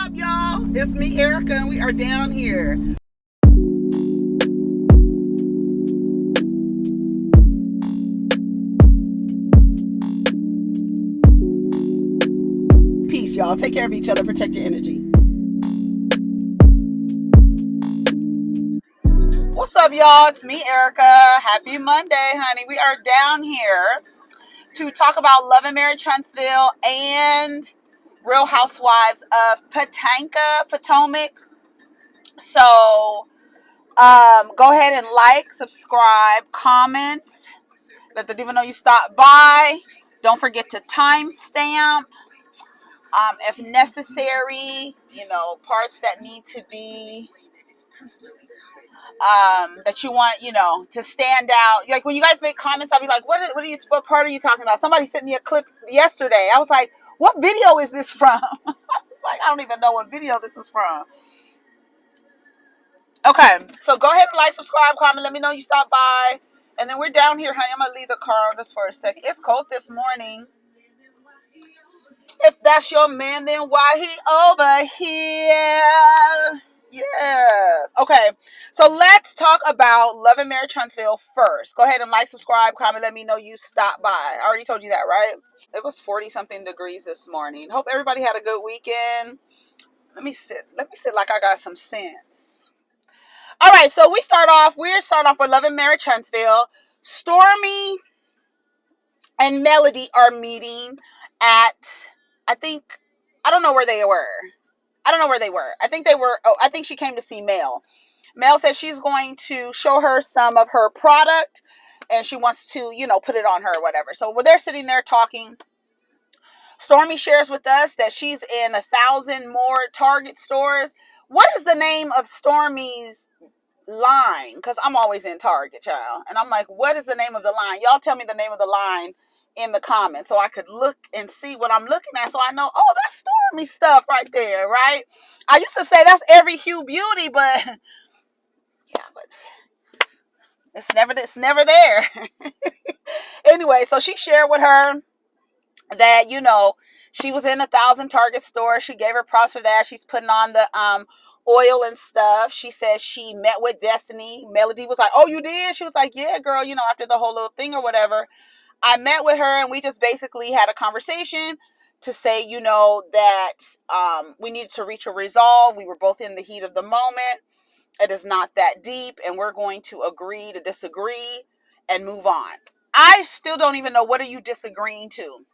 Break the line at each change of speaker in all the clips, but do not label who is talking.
up, y'all? It's me, Erica, and we are down here. Peace, y'all. Take care of each other. Protect your energy. What's up, y'all? It's me, Erica. Happy Monday, honey. We are down here to talk about Love and Marriage Huntsville and Real Housewives of Potomac. So, go ahead and like, subscribe, comment. Let the diva know you stopped by. Don't forget to timestamp. If necessary, parts that need to be, that you want, to stand out. Like when you guys make comments, I'll be like, what part are you talking about? Somebody sent me a clip yesterday. I was like, what video is this from? It's like, I don't even know what video this is from. Okay, so go ahead and like, subscribe, comment, let me know you stopped by. And then we're down here, honey. I'm going to leave the car just for a second. It's cold this morning. If that's your man, then why he over here? Yes. Okay, so let's talk about Love and Marriage Huntsville first. Go ahead and like, subscribe, comment, let me know you stopped by. I already told you that, right? It was 40-something degrees this morning. Hope everybody had a good weekend. Let me sit like I got some sense. All right, so we're start off with Love and Marriage Huntsville. Stormy and Melody are meeting at, I don't know where they were. I think she came to see Mel. Mel says she's going to show her some of her product and she wants to, put it on her or whatever. So when they're sitting there talking, Stormy shares with us that she's in 1,000 more Target stores. What is the name of Stormy's line? Because I'm always in Target, child. And I'm like, what is the name of the line? Y'all tell me the name of the line in the comments so I could look and see what I'm looking at, so I know, oh, that's Stormy stuff right there, right? I used to say that's every Hue Beauty, but yeah, but it's never there. Anyway, so she shared with her that, she was in 1,000 Target stores. She gave her props for that. She's putting on the oil and stuff. She said she met with Destiny. Melody was like, oh, you did? She was like, yeah, girl, after the whole little thing or whatever. I met with her and we just basically had a conversation to say, that we needed to reach a resolve. We were both in the heat of the moment. It is not that deep and we're going to agree to disagree and move on. I still don't even know, what are you disagreeing to?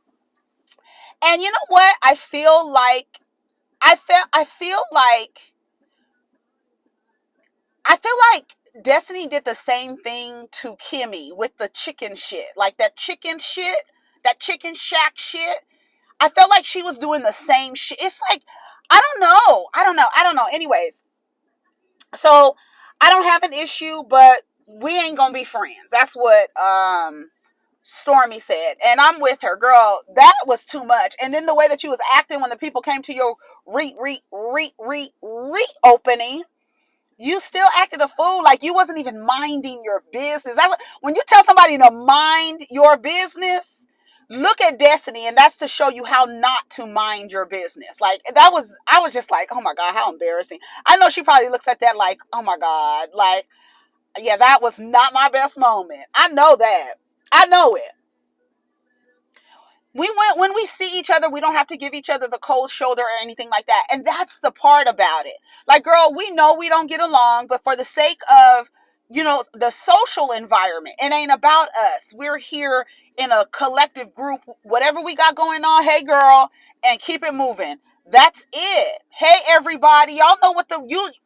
And you know what? I feel like Destiny did the same thing to Kimmy with the chicken shit. Like that chicken shack shit. I felt like she was doing the same shit. It's like, I don't know. Anyways, so I don't have an issue, but we ain't gonna be friends. That's what Stormy said. And I'm with her, girl. That was too much. And then the way that you was acting when the people came to your reopening, you still acted a fool, like you wasn't even minding your business. When you tell somebody to mind your business, look at Destiny, and that's to show you how not to mind your business. Like I was just like, oh my God, how embarrassing. I know she probably looks at that like, oh my God, like, yeah, that was not my best moment. I know that. I know it. When we see each other, we don't have to give each other the cold shoulder or anything like that. And that's the part about it. Like, girl, we know we don't get along, but for the sake of, the social environment, it ain't about us. We're here in a collective group, whatever we got going on. Hey, girl, and keep it moving. That's it. Hey, everybody, y'all know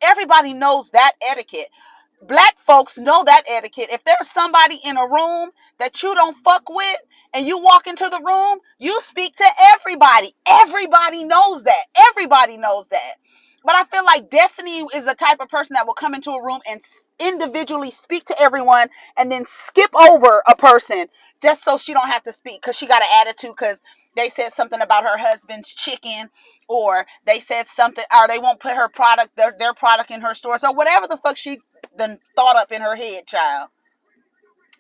everybody knows that etiquette. Black folks know that etiquette. If there's somebody in a room that you don't fuck with and you walk into the room, you speak to everybody. Everybody knows that. Everybody knows that. But I feel like Destiny is the type of person that will come into a room and individually speak to everyone and then skip over a person just so she don't have to speak because she got an attitude because they said something about her husband's chicken, or they said something, or they won't put her product, their product in her store. So whatever the fuck she done thought up in her head, child.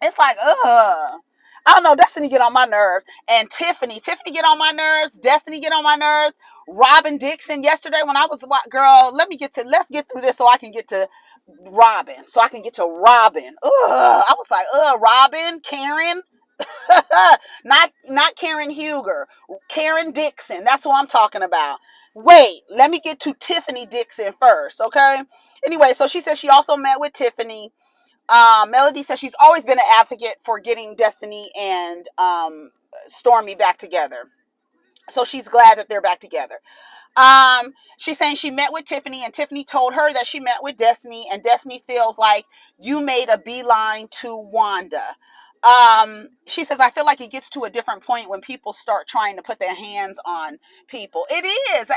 It's like, ugh. I don't know. Destiny get on my nerves. And Tiffany get on my nerves. Destiny get on my nerves. Robin Dixon yesterday when I was, girl, let's get through this so I can get to Robin. Ugh. I was like, Robin, Karen. not Karen Huger. Karen Dixon. That's what I'm talking about. Wait, let me get to Tiffany Dixon first, okay? Anyway, so she said she also met with Tiffany. Melody says she's always been an advocate for getting Destiny and Stormy back together. So she's glad that they're back together. She's saying she met with Tiffany and Tiffany told her that she met with Destiny and Destiny feels like you made a beeline to Wanda. She says, I feel like it gets to a different point when people start trying to put their hands on people. It is.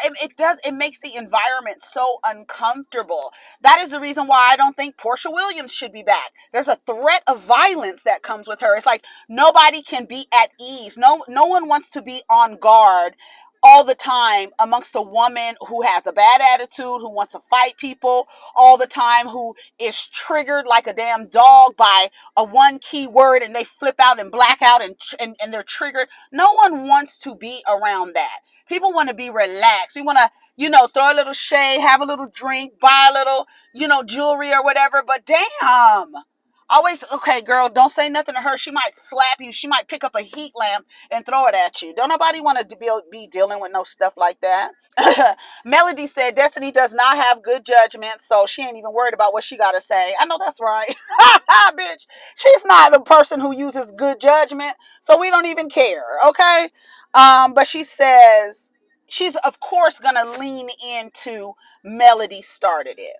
It makes the environment so uncomfortable. That is the reason why I don't think Portia Williams should be back. There's a threat of violence that comes with her. It's like nobody can be at ease. No one wants to be on guard all the time amongst a woman who has a bad attitude, who wants to fight people all the time, who is triggered like a damn dog by a one key word and they flip out and black out and they're triggered. No one wants to be around that. People want to be relaxed. We want to, throw a little shade, have a little drink, buy a little, jewelry or whatever. But damn. Always, okay, girl, don't say nothing to her. She might slap you. She might pick up a heat lamp and throw it at you. Don't nobody want to be dealing with no stuff like that. Melody said Destiny does not have good judgment, so she ain't even worried about what she got to say. I know that's right. Bitch, she's not a person who uses good judgment, so we don't even care, okay? But she says she's, of course, going to lean into Melody started it.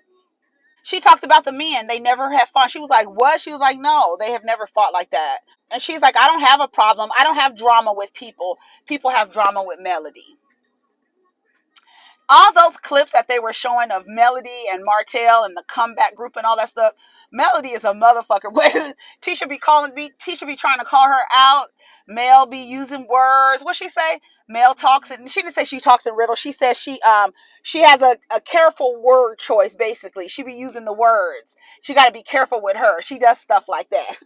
She talked about the men. They never have fought. She was like, what? She was like, no, they have never fought like that. And she's like, I don't have a problem. I don't have drama with people. People have drama with Melody. All those clips that they were showing of Melody and Martel and the comeback group and all that stuff, Melody is a motherfucker. Tisha be trying to call her out. Mel be using words. What she say? Mel talks, and she didn't say she talks in riddles. She says she has a careful word choice. Basically, she be using the words. She got to be careful with her. She does stuff like that.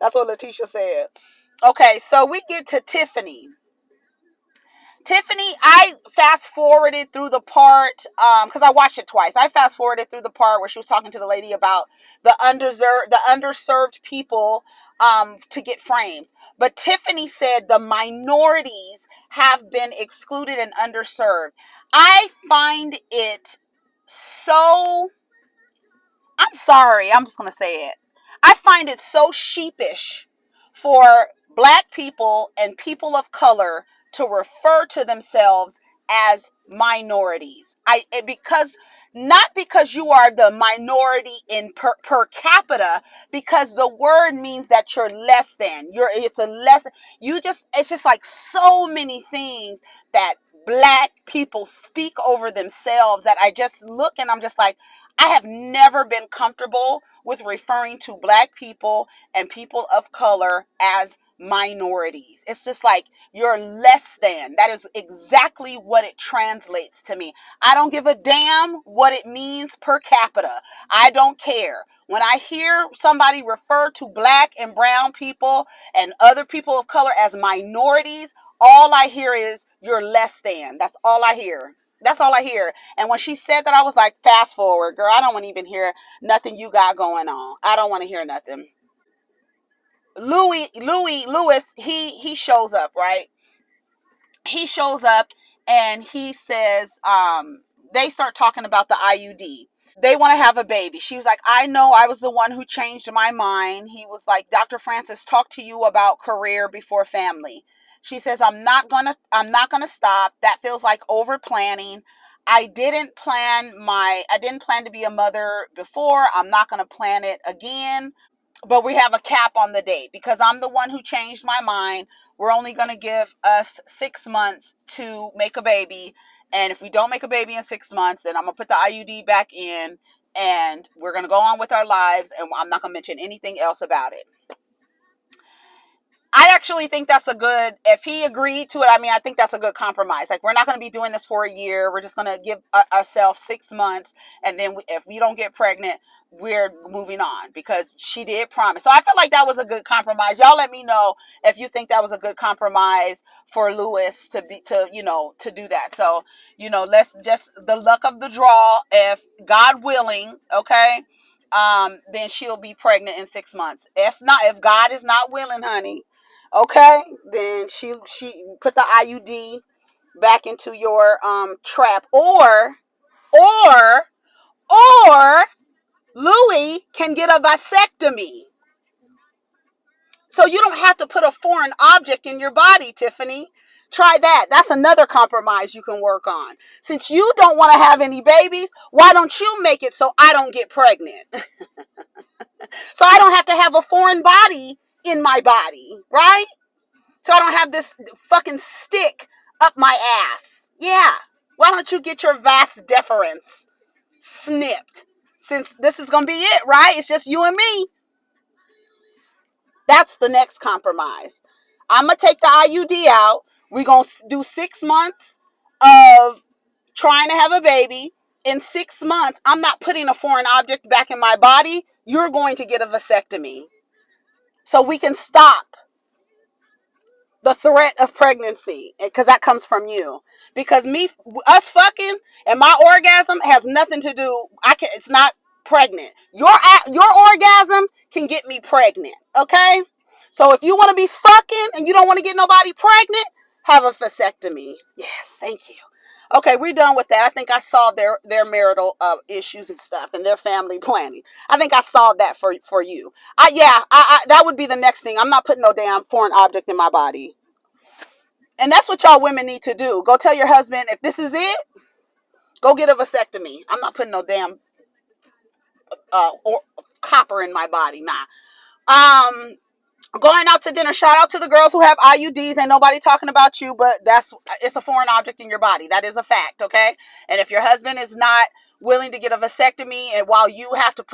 That's what Letitia said. Okay, so we get to Tiffany. Tiffany, I fast forwarded through the part because I watched it twice. I fast forwarded through the part where she was talking to the lady about the underserved people to get frames. But Tiffany said the minorities have been excluded and underserved. I find it so. I'm sorry. I'm just gonna say it. I find it so sheepish for Black people and people of color to refer to themselves as minorities. Not because you are the minority in per capita, because the word means that you're less than. It's just like so many things that Black people speak over themselves that I just look and I'm just like, I have never been comfortable with referring to Black people and people of color as minorities. It's just like you're less than. That is exactly what it translates to me. I don't give a damn what it means per capita. I don't care. When I hear somebody refer to Black and brown people and other people of color as minorities, all I hear is you're less than. That's all I hear. That's all I hear. And when she said that, I was like, fast forward, girl. I don't want to even hear nothing you got going on. I don't want to hear nothing. Lewis, he shows up, right? He shows up and he says, they start talking about the IUD. They want to have a baby. She was like, I know I was the one who changed my mind. He was like, Dr. Francis talked to you about career before family. She says, I'm not gonna stop. That feels like over planning. I didn't plan to be a mother before. I'm not gonna plan it again. But we have a cap on the date because I'm the one who changed my mind. We're only going to give us 6 months to make a baby. And if we don't make a baby in 6 months, then I'm going to put the IUD back in and we're going to go on with our lives. And I'm not going to mention anything else about it. I actually think that's a good, if he agreed to it, I mean, I think that's a good compromise. Like, we're not going to be doing this for a year. We're just going to give ourselves 6 months. And then if we don't get pregnant, we're moving on, because she did promise. So I feel like that was a good compromise. Y'all let me know if you think that was a good compromise for Lewis to be, to, to do that. So, let's just, the luck of the draw, if God willing, okay, then she'll be pregnant in 6 months. If not, if God is not willing, honey, okay, then she put the IUD back into your trap, or Louis can get a vasectomy. So you don't have to put a foreign object in your body, Tiffany. Try that. That's another compromise you can work on. Since you don't want to have any babies, why don't you make it so I don't get pregnant? So I don't have to have a foreign body in my body, right? So I don't have this fucking stick up my ass. Yeah. Why don't you get your vas deferens snipped? Since this is going to be it, right? It's just you and me. That's the next compromise. I'm going to take the IUD out. We're going to do 6 months of trying to have a baby. In 6 months, I'm not putting a foreign object back in my body. You're going to get a vasectomy. So we can stop the threat of pregnancy, because that comes from you. Because us fucking and my orgasm has nothing to do. It's not pregnant. Your orgasm can get me pregnant. Okay, so if you want to be fucking and you don't want to get nobody pregnant, have a vasectomy. Yes, thank you. Okay, we're done with that. I think I solved their marital issues and stuff and their family planning. I think I solved that for you. That would be the next thing. I'm not putting no damn foreign object in my body. And that's what y'all women need to do. Go tell your husband, if this is it, go get a vasectomy. I'm not putting no damn or copper in my body. Nah. Going out to dinner. Shout out to the girls who have IUDs. Ain't nobody talking about you, but it's a foreign object in your body. That is a fact, okay? And if your husband is not willing to get a vasectomy, and while you have to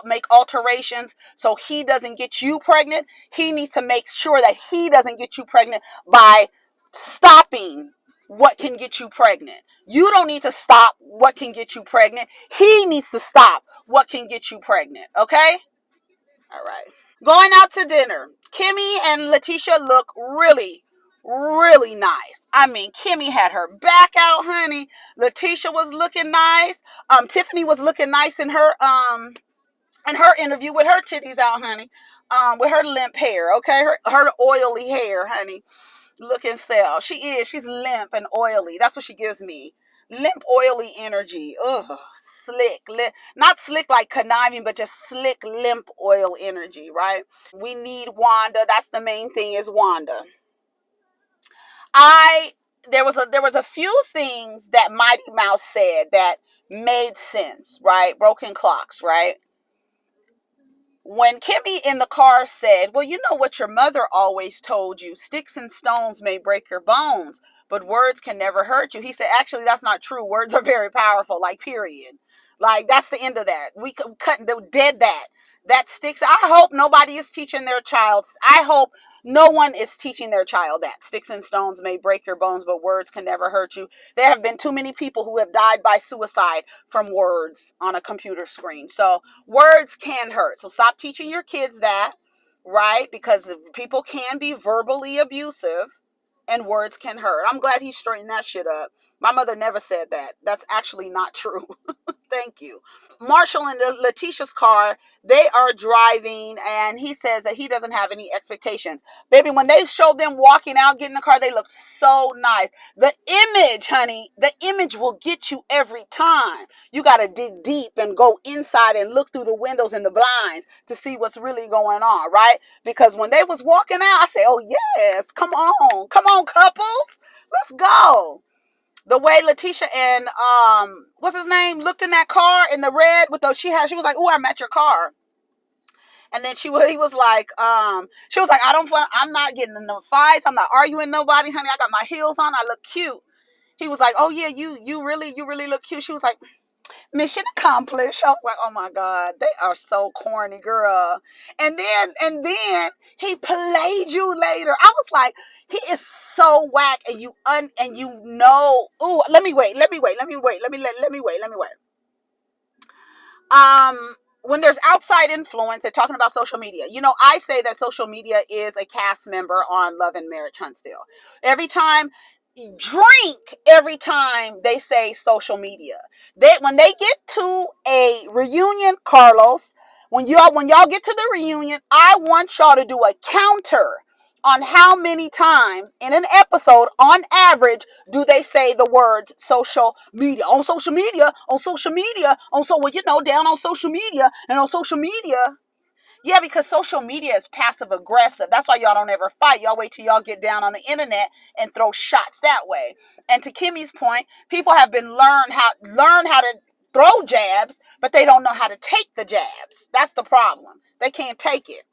make alterations so he doesn't get you pregnant, he needs to make sure that he doesn't get you pregnant by stopping what can get you pregnant. You don't need to stop what can get you pregnant. He needs to stop what can get you pregnant, okay? All right. Going out to dinner. Kimmy and Letitia look really, really nice. I mean, Kimmy had her back out, honey. Letitia was looking nice. Tiffany was looking nice in her interview with her titties out, honey. With her limp hair, okay? Her oily hair, honey. Looking sell. She's limp and oily. That's what she gives me. Limp, oily energy. Ugh, slick. Not slick like conniving, but just slick, limp, oil energy, right? We need Wanda. That's the main thing, is Wanda. There was a few things that Mighty Mouse said that made sense, right? Broken clocks, right? When Kimmy in the car said, well, you know what your mother always told you, sticks and stones may break your bones, but words can never hurt you. He said, actually, that's not true. Words are very powerful, like, period. Like, that's the end of that. We cut dead that. That sticks. I hope nobody is teaching their child. I hope no one is teaching their child that sticks and stones may break your bones, but words can never hurt you. There have been too many people who have died by suicide from words on a computer screen. So words can hurt. So stop teaching your kids that, right? Because people can be verbally abusive and words can hurt. I'm glad he straightened that shit up. My mother never said that. That's actually not true. Thank you. Marshall and Letitia's car, they are driving, and he says that he doesn't have any expectations. Baby, when they show them walking out, getting in the car, they look so nice. The image, honey, the image will get you every time. You got to dig deep and go inside and look through the windows and the blinds to see what's really going on, right? Because when they was walking out, I said, oh, yes, come on, couples, let's go. The way Letitia and what's his name looked in that car in the red with those, she was like, "Oh, I'm at your car," and then he was like, she was like, I'm not getting in no fights, I'm not arguing nobody, honey. I got my heels on, I look cute. He was like, "Oh yeah, you really look cute." She was like, Mission accomplished. I was like, oh my God, they are so corny, girl. And then he played you later. I was like, he is so whack, and you know. Ooh, let me wait. When there's outside influence, they're talking about social media. You know, I say that social media is a cast member on Love and Marriage Huntsville. Every time they say social media, when they get to a reunion, Carlos, when y'all get to the reunion, I want y'all to do a counter on how many times in an episode on average do they say the words social media, on social media, on social media, on so well, down on social media and on social media. Yeah, because social media is passive aggressive. That's why y'all don't ever fight. Y'all wait till y'all get down on the internet and throw shots that way. And to Kimmy's point, people have been learn how to throw jabs, but they don't know how to take the jabs. That's the problem. They can't take it.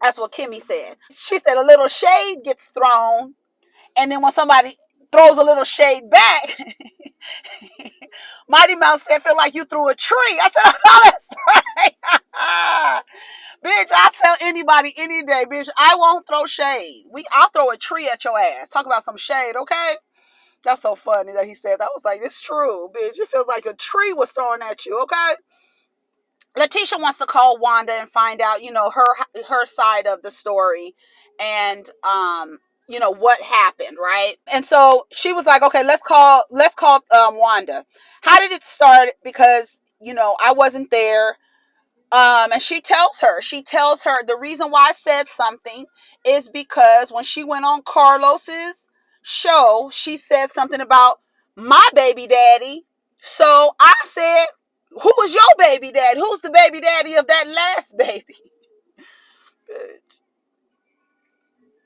That's what Kimmy said. She said a little shade gets thrown, and then when somebody throws a little shade back, Mighty Mouse said, feel like you threw a tree. I said, oh, that's right. Bitch, I'll tell anybody any day, bitch, I won't throw shade. I'll throw a tree at your ass. Talk about some shade, okay? That's so funny that he said that. I was like, it's true, bitch. It feels like a tree was thrown at you, okay? Letitia wants to call Wanda and find out, her side of the story and what happened, right? And so she was like, okay, let's call Wanda. How did it start? Because, I wasn't there. And she tells her the reason why I said something is because when she went on Carlos's show, she said something about my baby daddy. So I said, who was your baby daddy? Who's the baby daddy of that last baby?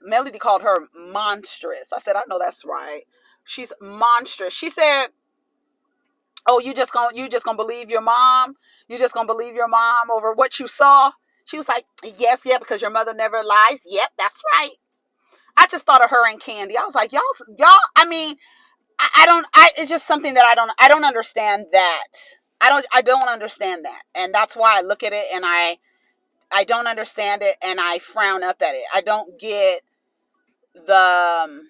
Melody called her monstrous. I said, I know that's right. She's monstrous. She said, oh, you just gonna believe your mom? You just gonna believe your mom over what you saw? She was like, yes, yeah, because your mother never lies. Yep, that's right. I just thought of her and Candy. I was like, y'all. I mean, it's just something that I don't understand that. I don't understand that, and that's why I look at it and I don't understand it and I frown up at it. I don't get the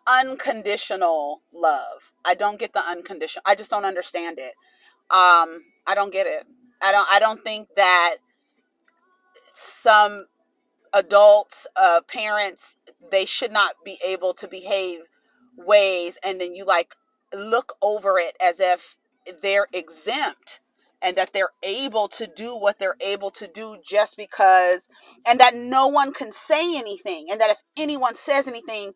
unconditional love. I don't get the unconditional. I just don't understand it. I don't get it. I don't think that some adults, parents, they should not be able to behave ways and then you like look over it as if they're exempt and that they're able to do what they're able to do just because, and that no one can say anything, and that if anyone says anything,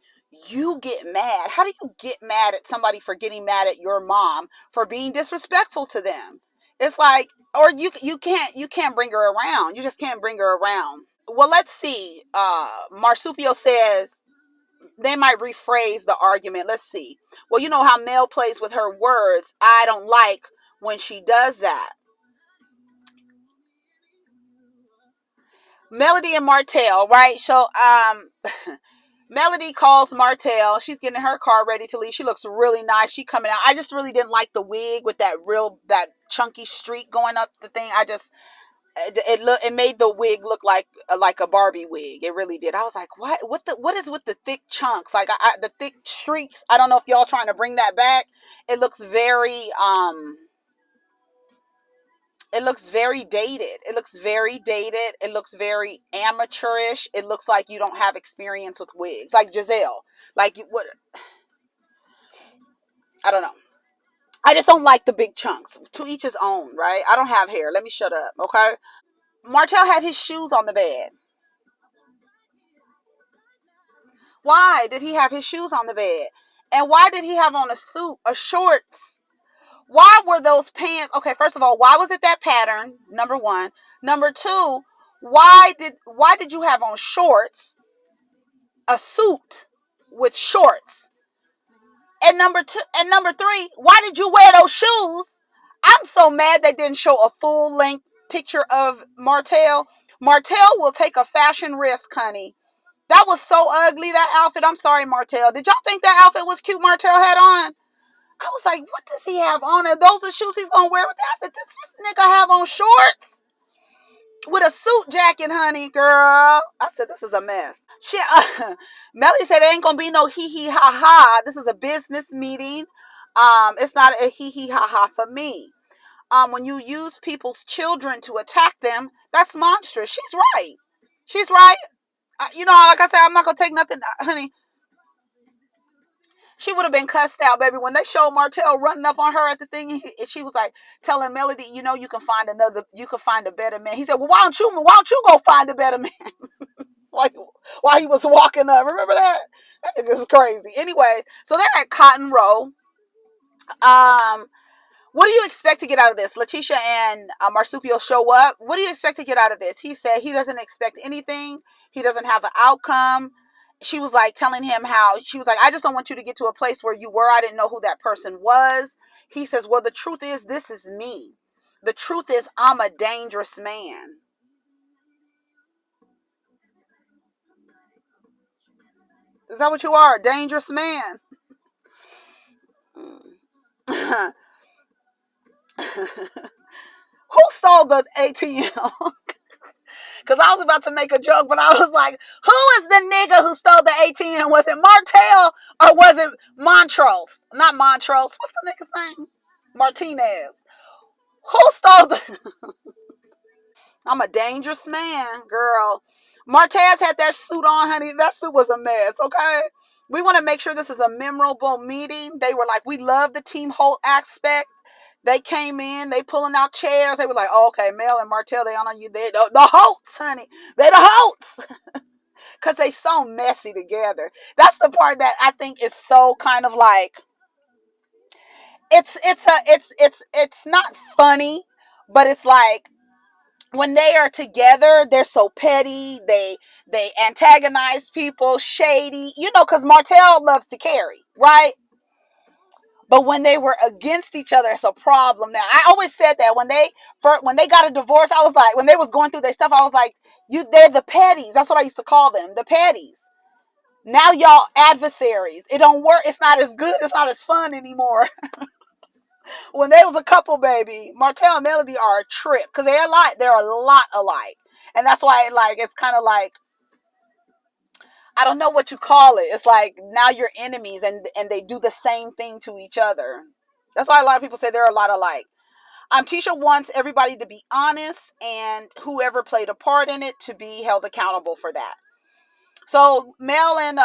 you get mad. How do you get mad at somebody for getting mad at your mom for being disrespectful to them? It's like, or you can't bring her around. You just can't bring her around. Well, let's see. Marsupio says they might rephrase the argument. Let's see. Well, you know how Mel plays with her words. I don't like when she does that. Melody and Martel, right? So, Melody calls Martel. She's getting her car ready to leave. She looks really nice. She coming out. I just really didn't like the wig with that chunky streak going up the thing. It made the wig look like a Barbie wig. It really did. I was like, what is with the thick chunks? Like the thick streaks. I don't know if y'all trying to bring that back. It looks very dated. It looks very dated. It looks very amateurish. It looks like you don't have experience with wigs. Like Giselle. Like what? I don't know. I just don't like the big chunks. To each his own, right? I don't have hair. Let me shut up, okay? Martel had his shoes on the bed. Why did he have his shoes on the bed? And why did he have on a suit, a shorts? Why were those pants? Okay, first of all, why was it that pattern? Number one. Number two, why did you have on shorts, a suit with shorts? And number three, why did you wear those shoes? I'm so mad they didn't show a full length picture of Martel. Martel will take a fashion risk, honey. That was so ugly, that outfit. I'm sorry, Martel. Did y'all think that outfit was cute Martel had on? I was like, what does he have on? Are those the shoes he's gonna wear with that? I said, this nigga have on shorts with a suit jacket, honey, girl. I said, this is a mess. She, Melly said, it ain't gonna be no hee hee ha ha. This is a business meeting. It's not a hee hee ha ha for me. When you use people's children to attack them, that's monstrous. She's right. She's right. You know, like I said, I'm not gonna take nothing, honey. She would have been cussed out, baby. When they showed Martel running up on her at the thing, she was like telling Melody, you know, you can find a better man. He said, well, why don't you go find a better man? Like while he was walking up. Remember that? That nigga is crazy. Anyway, so they're at Cotton Row. What do you expect to get out of this? Letitia and Marsupio show up. What do you expect to get out of this? He said he doesn't expect anything. He doesn't have an outcome. She was like telling him how, she was like, I just don't want you to get to a place where you were. I didn't know who that person was. He says, well, the truth is, this is me. The truth is, I'm a dangerous man. Is that what you are? A dangerous man? Who stole the ATM? Because I was about to make a joke, but I was like, who is the nigga who stole the ATM? Was it Martel or was it Montrose? Not Montrose. What's the nigga's name? Martinez. Who stole the... I'm a dangerous man, girl. Martez had that suit on, honey. That suit was a mess, okay? We want to make sure this is a memorable meeting. They were like, we love the team Holt aspect. They came in, they pulling out chairs. They were like, oh, okay, Mel and Martel, they on you. They the Holts, honey. They the Holts. Because they so messy together. That's the part that I think is so kind of like, it's not funny, but it's like, when they are together, they're so petty. They antagonize people, shady, you know, because Martel loves to carry, right? But when they were against each other, it's a problem. Now, I always said that when they got a divorce, I was like, when they was going through their stuff, I was like, they're the petties. That's what I used to call them, the petties. Now y'all adversaries. It don't work. It's not as good. It's not as fun anymore. When they was a couple, baby, Martel and Melody are a trip because they're a lot alike, and that's why it's kind of like, I don't know what you call it. It's like now you're enemies, and they do the same thing to each other. That's why a lot of people say they're a lot alike. Tisha wants everybody to be honest, and whoever played a part in it to be held accountable for that. So Mel and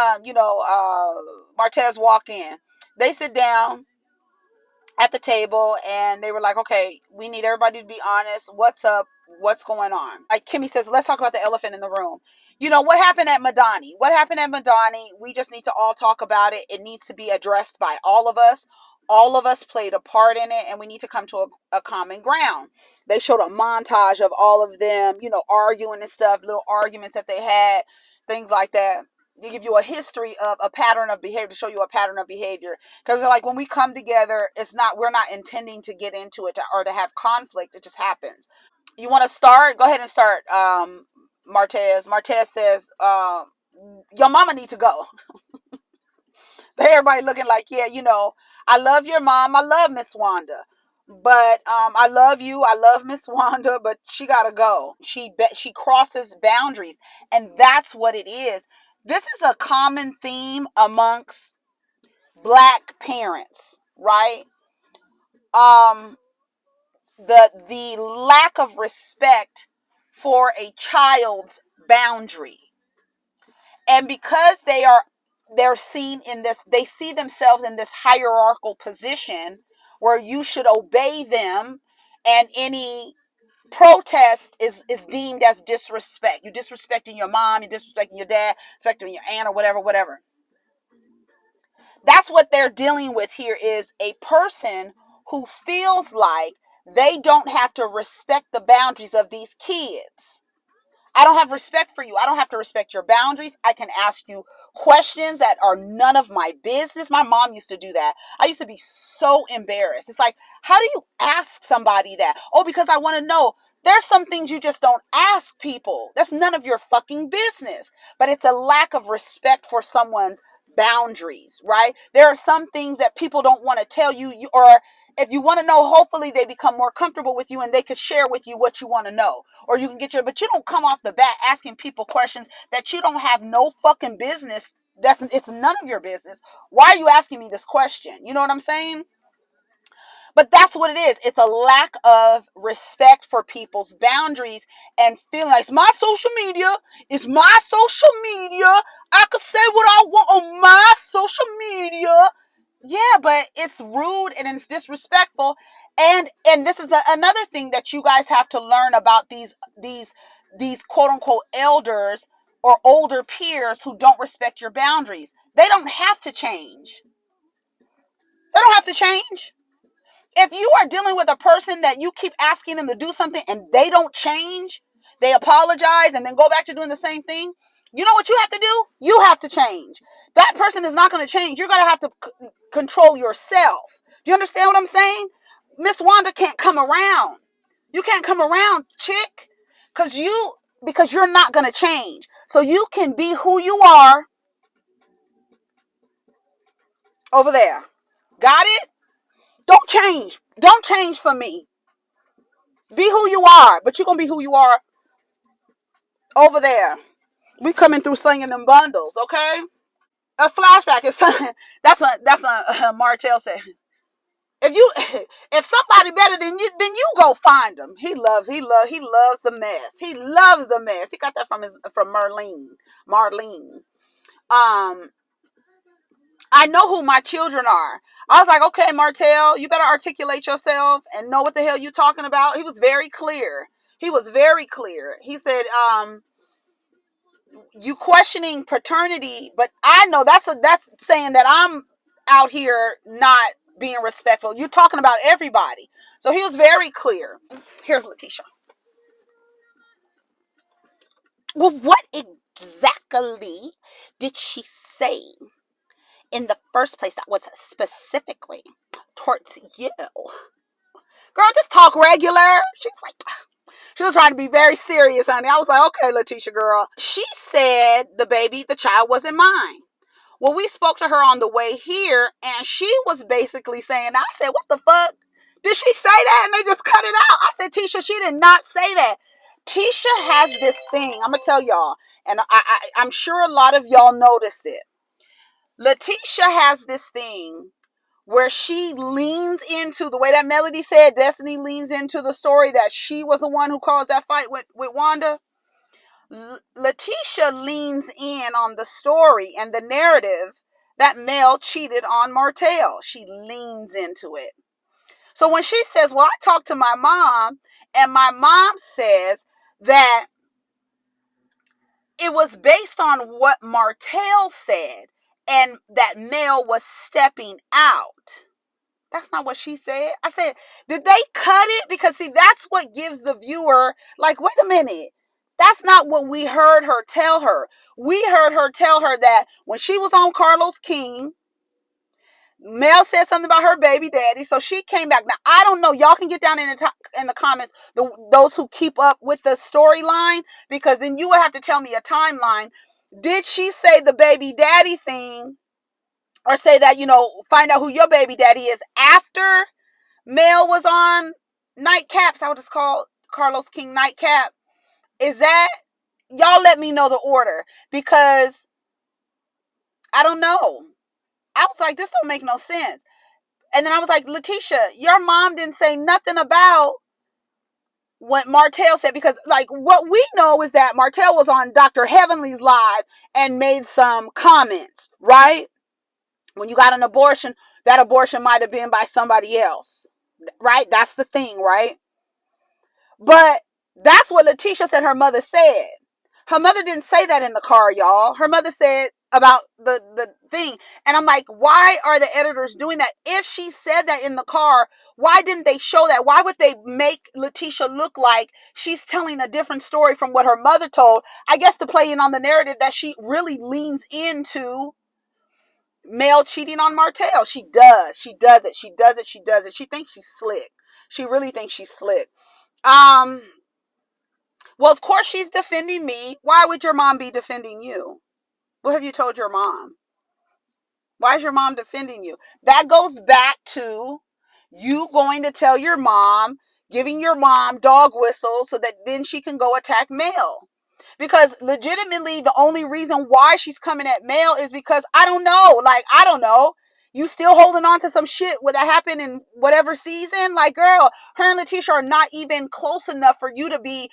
Martez walk in. They sit down at the table and they were like, okay, we need everybody to be honest. What's up? What's going on? Like Kimmy says, let's talk about the elephant in the room. You know, what happened at Madani? What happened at Madani? We just need to all talk about it. It needs to be addressed by all of us. All of us played a part in it, and we need to come to a common ground. They showed a montage of all of them, you know, arguing and stuff, little arguments that they had, things like that. They give you a history of a pattern of behavior, to show you a pattern of behavior. Because like when we come together, we're not intending to get into it or to have conflict. It just happens. You want to start? Go ahead and start, Martez. Martez says, your mama needs to go. Everybody looking like, yeah, you know, I love your mom. I love Miss Wanda. But I love you. I love Miss Wanda, but she got to go. She crosses boundaries. And that's what it is. This is a common theme amongst Black parents, right? The lack of respect for a child's boundary. And because they're seen in this, they see themselves in this hierarchical position where you should obey them, and any protest is deemed as disrespect. You're disrespecting your mom, you're disrespecting your dad, disrespecting your aunt, or whatever. That's what they're dealing with here, is a person who feels like they don't have to respect the boundaries of these kids. I don't have respect for you. I don't have to respect your boundaries. I can ask you questions that are none of my business. My mom used to do that. I used to be so embarrassed. It's like, how do you ask somebody that? Oh, because I want to know. There's some things you just don't ask people. That's none of your fucking business. But it's a lack of respect for someone's boundaries, right? There are some things that people don't want to tell you, or if you want to know, hopefully they become more comfortable with you and they can share with you what you want to know, or you can get but you don't come off the bat asking people questions that you don't have no fucking business. It's none of your business. Why are you asking me this question? You know what I'm saying? But that's what it is. It's a lack of respect for people's boundaries and feeling like it's my social media. It's my social media. I can say what I want on my social media. Yeah, but it's rude and it's disrespectful. And this is another thing that you guys have to learn about these quote unquote elders or older peers who don't respect your boundaries. They don't have to change. They don't have to change. If you are dealing with a person that you keep asking them to do something and they don't change, they apologize and then go back to doing the same thing, you know what you have to do? You have to change. That person is not going to change. You're going to have to control yourself. Do you understand what I'm saying? Miss Wanda can't come around. You can't come around, chick, because you're not going to change. So you can be who you are over there. Got it? Don't change. Don't change for me. Be who you are, but you're going to be who you are over there. We coming through slinging them bundles, okay? A flashback. That's what Martel said. If somebody better than you, then you go find him. He loves the mess. He loves the mess. He got that from Marlene. I know who my children are. I was like, okay, Martel, you better articulate yourself and know what the hell you're talking about. He was very clear. He said, you questioning paternity, but I know that's saying that I'm out here not being respectful. You're talking about everybody. So he was very clear. Here's Letitia. Well, what exactly did she say in the first place that was specifically towards you? Girl, just talk regular. She's like, she was trying to be very serious, honey. I was like, okay, Letitia, girl. She said the child wasn't mine. Well, we spoke to her on the way here, and she was basically saying, I said, what the fuck? Did she say that? And they just cut it out. I said, Tisha, she did not say that. Tisha has this thing. I'm going to tell y'all, and I'm sure a lot of y'all notice it. Letitia has this thing where she leans into the way that Melody said, Destiny leans into the story that she was the one who caused that fight with Wanda. Letitia leans in on the story and the narrative that Mel cheated on Martel. She leans into it. So when she says, well, I talked to my mom, and my mom says that it was based on what Martel said and that Mel was stepping out. That's not what she said. I said, did they cut it? Because see, that's what gives the viewer like, wait a minute. That's not what we heard her tell her. We heard her tell her that when she was on Carlos King, Mel said something about her baby daddy. So she came back. Now, I don't know. Y'all can get down in the comments, those who keep up with the storyline, because then you would have to tell me a timeline. Did she say the baby daddy thing, or say that, find out who your baby daddy is after Mel was on Nightcaps? I would just call Carlos King Nightcap. Is that, y'all let me know the order, because I don't know. I was like, this don't make no sense. And then I was like, Letitia, your mom didn't say nothing about what Martel said, because like what we know is that Martel was on Dr. Heavenly's live and made some comments, right? When you got an abortion, that abortion might have been by somebody else, right? That's the thing, right? But that's what Letitia said her mother said. Her mother didn't say that in the car, y'all. Her mother said about the thing. And I'm like, why are the editors doing that? If she said that in the car, why didn't they show that? Why would they make Letitia look like she's telling a different story from what her mother told? I guess to play in on the narrative that she really leans into Mel cheating on Martel. She does. She does it. She does it. She does it. She thinks she's slick. She really thinks she's slick. Well, of course she's defending me. Why would your mom be defending you? What have you told your mom? Why is your mom defending you? That goes back to you going to tell your mom, giving your mom dog whistles so that then she can go attack Mel. Because legitimately, the only reason why she's coming at Mel is because I don't know. Like, I don't know. You still holding on to some shit that happened in whatever season? Like, girl, her and Letitia are not even close enough for you to be,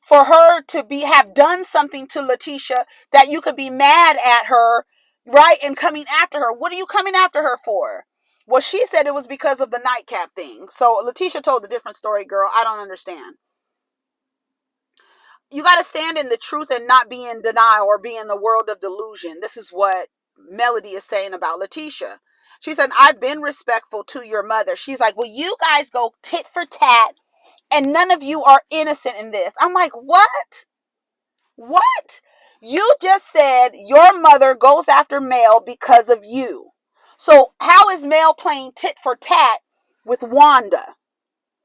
for her to be, have done something to Letitia that you could be mad at her, right? And coming after her. What are you coming after her for? Well, she said it was because of the nightcap thing. So Letitia told a different story, girl. I don't understand. You got to stand in the truth and not be in denial or be in the world of delusion. This is what Melody is saying about Letitia. She said, I've been respectful to your mother. She's like, well, you guys go tit for tat and none of you are innocent in this. I'm like, what? What? You just said your mother goes after Mel because of you. So how is Mel playing tit for tat with Wanda?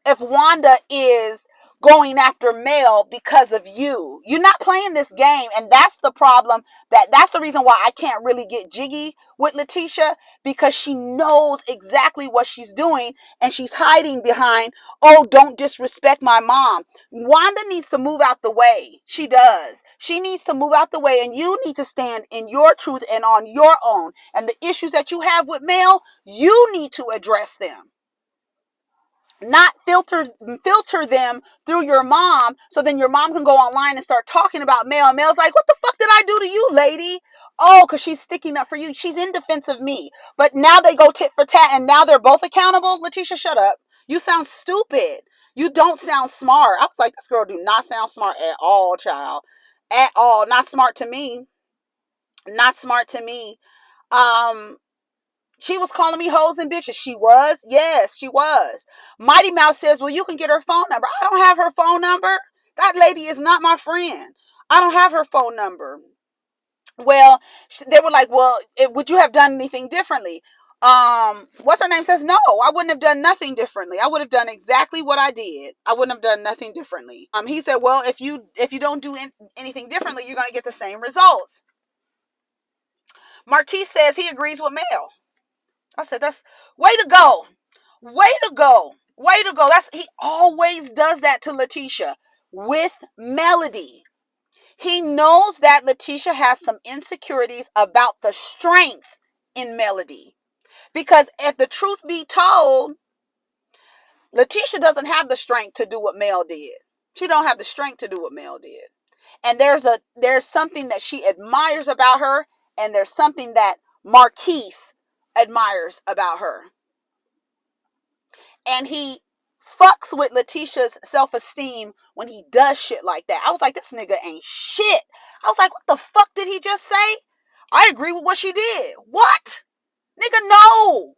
If Wanda is going after Mel because of you. You're not playing this game, and that's the problem. That's the reason why I can't really get jiggy with Letitia, because she knows exactly what she's doing, and she's hiding behind, oh, don't disrespect my mom. Wanda needs to move out the way. She does. She needs to move out the way, and you need to stand in your truth and on your own. And the issues that you have with Mel, you need to address them. Not filter them through your mom, so then your mom can go online and start talking about Mel. And Mel's like, what the fuck did I do to you, lady? Oh, because she's sticking up for you. She's in defense of me. But now they go tit for tat, and now they're both accountable. Letitia, shut up. You sound stupid. You don't sound smart. I was like, this girl do not sound smart at all, child. At all. Not smart to me. Not smart to me. She was calling me hoes and bitches. She was? Yes, she was. Mighty Mouse says, well, you can get her phone number. I don't have her phone number. That lady is not my friend. I don't have her phone number. Well, they were like, well, would you have done anything differently? What's her name says, no, I wouldn't have done nothing differently. I would have done exactly what I did. I wouldn't have done nothing differently. He said, well, if you don't do anything differently, you're going to get the same results. Marquis says he agrees with Mel. I said, that's way to go. Way to go. Way to go. He always does that to Letitia with Melody. He knows that Letitia has some insecurities about the strength in Melody. Because if the truth be told, Letitia doesn't have the strength to do what Mel did. She don't have the strength to do what Mel did. And there's something that she admires about her, and there's something that Marquise admires about her. And he fucks with Letitia's self-esteem when he does shit like that. I was like, this nigga ain't shit. I was like, what the fuck did he just say? I agree with what she did. What? Nigga, no.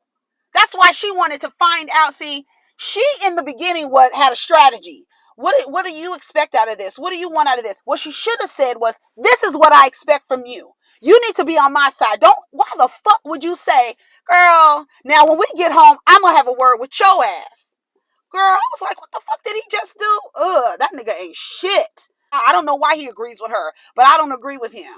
That's why she wanted to find out. See, she in the beginning had a strategy. What do you expect out of this? What do you want out of this? What she should have said was, this is what I expect from you. You need to be on my side. Why the fuck would you say, girl, now when we get home, I'm going to have a word with your ass. Girl, I was like, what the fuck did he just do? That nigga ain't shit. I don't know why he agrees with her, but I don't agree with him.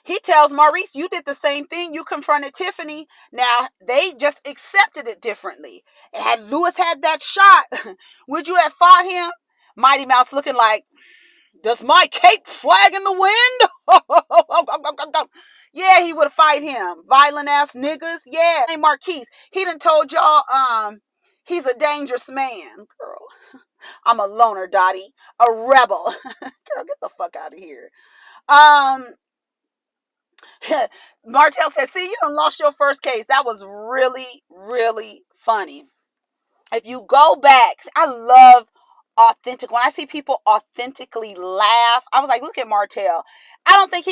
He tells Maurice, you did the same thing. You confronted Tiffany. Now, they just accepted it differently. Had Lewis had that shot, would you have fought him? Mighty Mouse looking like, does my cape flag in the wind? Yeah, he would fight him. Violent ass niggas. Yeah. Hey, Marquise, he done told y'all he's a dangerous man. Girl, I'm a loner, Dottie. A rebel. Girl, get the fuck out of here. Martel said, see, you done lost your first case. That was really, really funny. If you go back, I love authentic. When I see people authentically laugh, I was like, look at Martel. I don't think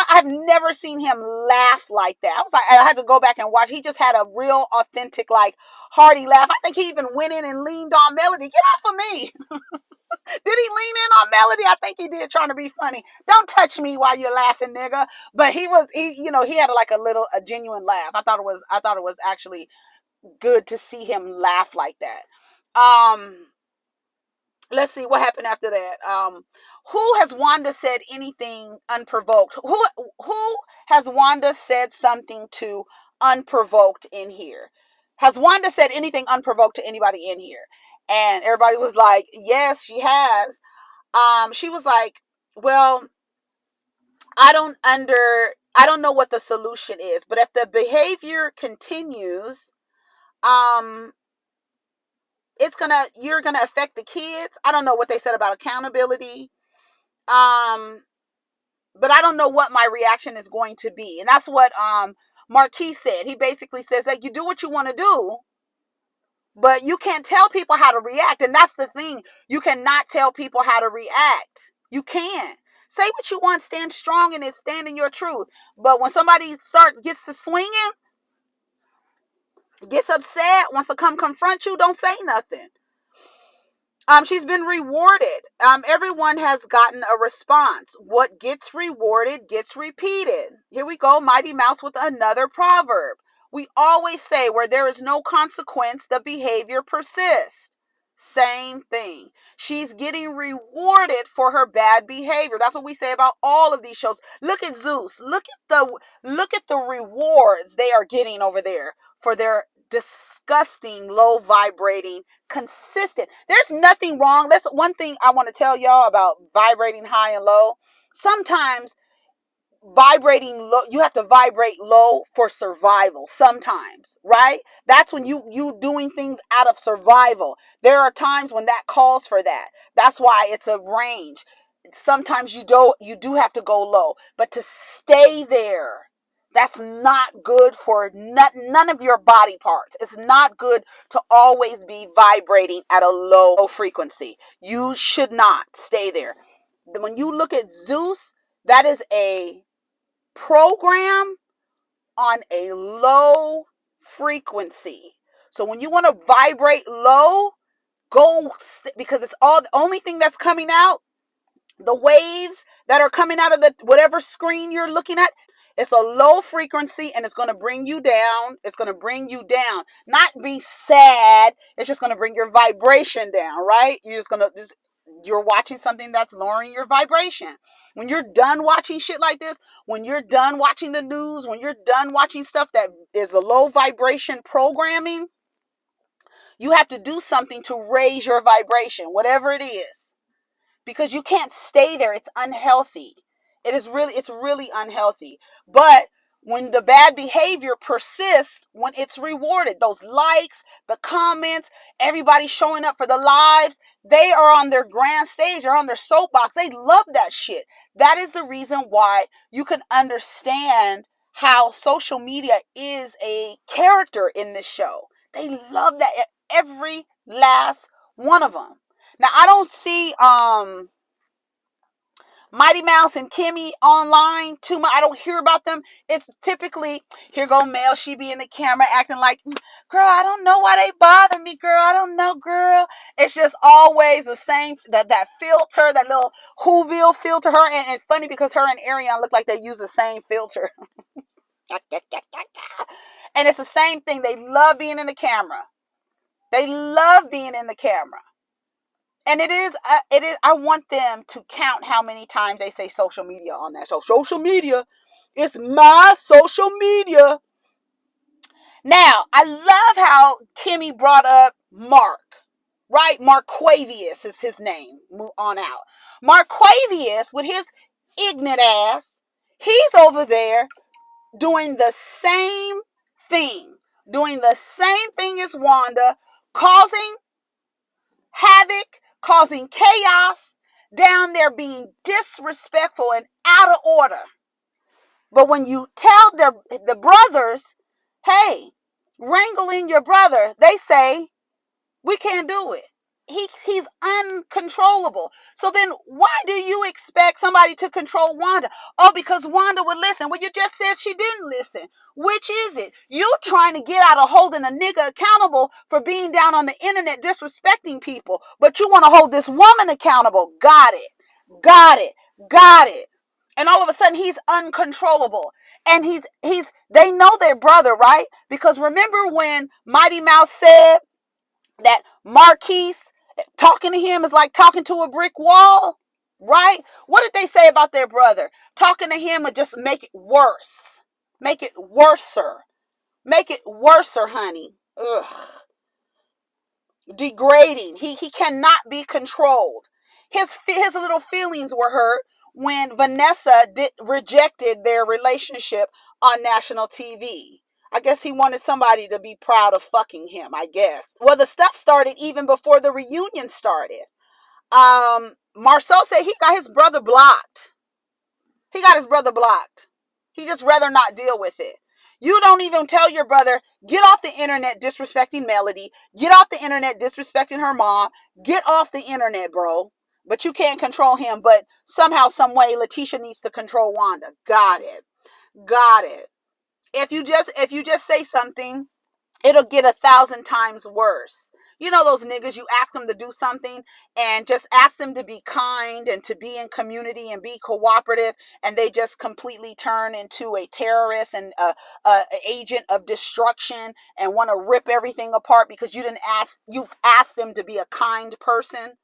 I've never seen him laugh like that. I was like, I had to go back and watch. He just had a real authentic, like, hearty laugh. I think he even went in and leaned on Melody. Get off of me. Did he lean in on Melody? I think he did, trying to be funny. Don't touch me while you're laughing, nigga. But he had a genuine laugh. I thought it was actually good to see him laugh like that. let's see what happened after that. Who has Wanda said anything unprovoked? Who has Wanda said something to unprovoked in here? Has Wanda said anything unprovoked to anybody in here? And everybody was like, yes, she has. She was like, well, I don't know what the solution is, but if the behavior continues, um, you're gonna affect the kids. I don't know what they said about accountability. Um, but I don't know what my reaction is going to be. And that's what Marquis said. He basically says that you do what you want to do, but you can't tell people how to react. And that's the thing. You cannot tell people how to react. You can't. Say what you want, stand strong in it, stand in your truth. But when somebody gets to swinging, gets upset, wants to come confront you, don't say nothing. She's been rewarded. Everyone has gotten a response. What gets rewarded gets repeated. Here we go, Mighty Mouse with another proverb. We always say where there is no consequence, the behavior persists. Same thing. She's getting rewarded for her bad behavior. That's what we say about all of these shows. Look at Zeus. Look at the rewards they are getting over there for their disgusting, low vibrating, consistent. There's nothing wrong. That's one thing I want to tell y'all about vibrating high and low. Sometimes vibrating low, you have to vibrate low for survival sometimes, right? That's when you doing things out of survival. There are times when that calls for that. That's why it's a range. Sometimes you do have to go low, but to stay there, that's not good for none of your body parts. It's not good to always be vibrating at a low frequency. You should not stay there. When you look at Zeus, that is a program on a low frequency. So when you want to vibrate low, because it's all the only thing that's coming out, the waves that are coming out of the whatever screen you're looking at, it's a low frequency and it's going to bring you down. It's going to bring you down. Not be sad. It's just going to bring your vibration down, right? You're watching something that's lowering your vibration. When you're done watching shit like this, when you're done watching the news, when you're done watching stuff that is a low vibration programming, you have to do something to raise your vibration, whatever it is, because you can't stay there. It's unhealthy. It's really unhealthy. But when the bad behavior persists, when it's rewarded, those likes, the comments, everybody showing up for the lives, they are on their grand stage, they're on their soapbox. They love that shit. That is the reason why you can understand how social media is a character in this show. They love that, every last one of them. Now, I don't see Mighty Mouse and Kimmy online too much. I don't hear about them. It's typically, here go Mel, she be in the camera acting like, girl, I don't know why they bother me, girl. I don't know, girl. It's just always the same, that filter, that little Whoville filter. And it's funny because her and Ariana look like they use the same filter. And it's the same thing. They love being in the camera. They love being in the camera. And it is, I want them to count how many times they say social media on that. So social media, it's my social media. Now, I love how Kimmy brought up Mark, right? Marquavius is his name. Move on out. Marquavius, with his ignorant ass, he's over there doing the same thing. Doing the same thing as Wanda, causing havoc, causing chaos, down there being disrespectful and out of order. But when you tell the brothers, hey, wrangle in your brother, they say, we can't do it. He's uncontrollable. So then why do you expect somebody to control Wanda? Oh, because Wanda would listen. Well, you just said she didn't listen. Which is it? You trying to get out of holding a nigga accountable for being down on the internet disrespecting people, but you want to hold this woman accountable. Got it. Got it. Got it. And all of a sudden he's uncontrollable. And they know their brother, right? Because remember when Mighty Mouse said that Marquise, Talking to him is like talking to a brick wall, right? What did they say about their brother? Talking to him would just make it worse. Make it worser. Make it worser, honey. Ugh. Degrading. He cannot be controlled. His little feelings were hurt when Vanessa rejected their relationship on national TV. I guess he wanted somebody to be proud of fucking him, I guess. Well, the stuff started even before the reunion started. Marcel said he got his brother blocked. He got his brother blocked. He just rather not deal with it. You don't even tell your brother, get off the internet disrespecting Melody. Get off the internet disrespecting her mom. Get off the internet, bro. But you can't control him. But somehow, some way, Letitia needs to control Wanda. Got it. Got it. If you just say something, it'll get 1,000 times worse. You know those niggas, you ask them to do something and just ask them to be kind and to be in community and be cooperative, and they just completely turn into a terrorist and a agent of destruction and want to rip everything apart because you've asked them to be a kind person.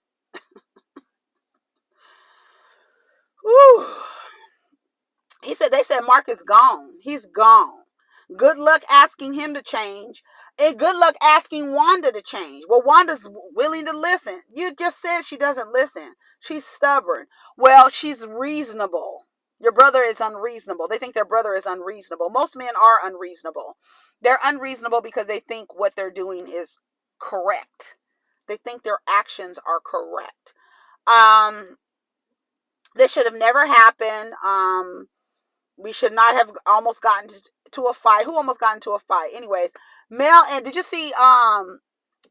Whew. They said Mark is gone. He's gone. Good luck asking him to change. And good luck asking Wanda to change. Well, Wanda's willing to listen. You just said she doesn't listen. She's stubborn. Well, she's reasonable. Your brother is unreasonable. They think their brother is unreasonable. Most men are unreasonable. They're unreasonable because they think what they're doing is correct. They think their actions are correct. This should have never happened. We should not have almost gotten to a fight. Who almost got into a fight? Anyways, Mel, and did you see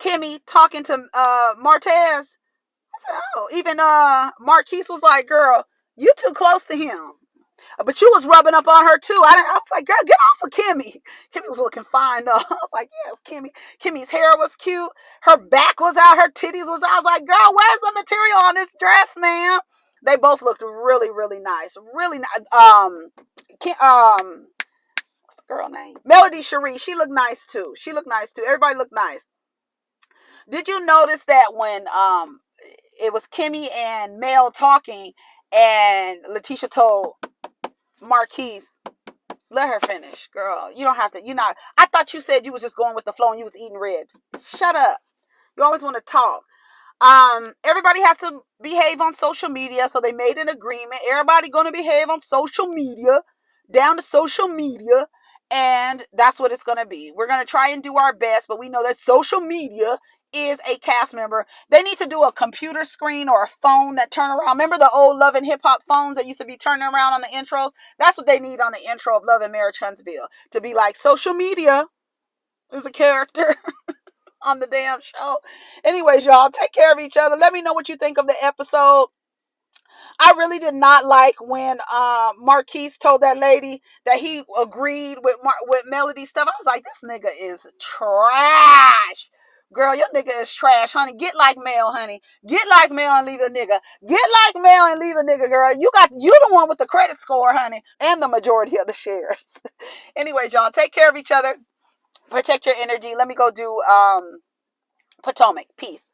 Kimmy talking to Martez? I said, oh, even Marquise was like, girl, you too close to him. But you was rubbing up on her too. I was like, girl, get off of Kimmy. Kimmy was looking fine though. I was like, yes, Kimmy. Kimmy's hair was cute. Her back was out. Her titties was out. I was like, girl, where's the material on this dress, man? They both looked really, really nice. Really nice. What's the girl name? Melody Cherie. She looked nice too. Everybody looked nice. Did you notice that when it was Kimmy and Mel talking, and Letitia told Marquise, let her finish, girl. You don't have to. I thought you said you was just going with the flow and you was eating ribs. Shut up. You always want to talk. Everybody has to behave on social media, so they made an agreement. Everybody gonna behave on social media, down to social media, and that's what it's gonna be. We're gonna try and do our best, but we know that social media is a cast member. They need to do a computer screen or a phone that turn around. Remember the old Love and Hip Hop phones that used to be turning around on the intros? That's what they need on the intro of Love and Marriage Huntsville, to be like, social media is a character on the damn show. Anyways, y'all, take care of each other. Let me know what you think of the episode. I really did not like when Marquise told that lady that he agreed with Melody stuff. I was like, this nigga is trash. Girl, your nigga is trash, honey. Get like Mel, honey. Get like Mel and leave a nigga. Get like Mel and leave a nigga, girl. You the one with the credit score, honey, and the majority of the shares. Anyways, y'all, take care of each other. Protect your energy. Let me go do Potomac. Peace.